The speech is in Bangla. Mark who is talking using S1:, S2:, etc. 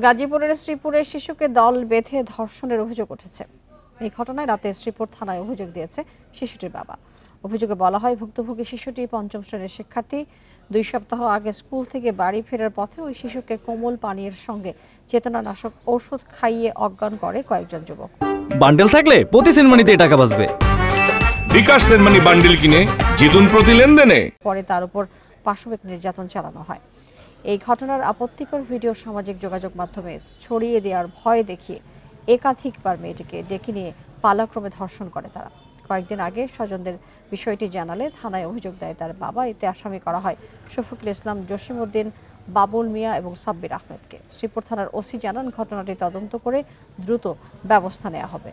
S1: গাজীপুরের শ্রীপুরে শিশুকে দল বেঁধে ধর্ষণের অভিযোগ উঠেছে। এই ঘটনায় রাতে শ্রীপুর থানায় অভিযোগ দিয়েছে শিশুটির বাবা। অভিযোগে বলা হয়, ভুক্তভোগী শিশুটি পঞ্চম শ্রেণীর শিক্ষার্থী। 2 সপ্তাহ আগে স্কুল থেকে বাড়ি ফেরার পথে ওই শিশুকে কোমল পানীয়ের সঙ্গে চেতনানাশক ওষুধ খাইয়ে অজ্ঞান করে কয়েকজন যুবক।
S2: বান্ডেল থাকলে প্রতি সেনমানিতে টাকা বাঁচবে।
S3: বিকাশ সেনমানি বান্ডেল কিনে জিতুন প্রতি লেনদেনে।
S1: পরে তার উপর পাশবিক নির্যাতন চালানো হয়। এই ঘটনার আপত্তিকর ভিডিও সামাজিক যোগাযোগ মাধ্যমে ছড়িয়ে দেওয়ার ভয় দেখিয়ে একাধিকবার মেয়েটিকে ডেকে নিয়ে পালাক্রমে ধর্ষণ করে তারা। কয়েকদিন আগে স্বজনদের বিষয়টি জানালে থানায় অভিযোগ দেয় তার বাবা। এতে আসামি করা হয় শফিকুল ইসলাম, জসিমউদ্দিন, বাবুল মিয়া এবং সাব্বির আহমেদকে। শ্রীপুর থানার ওসি জানান, ঘটনাটি তদন্ত করে দ্রুত ব্যবস্থা নেওয়া হবে।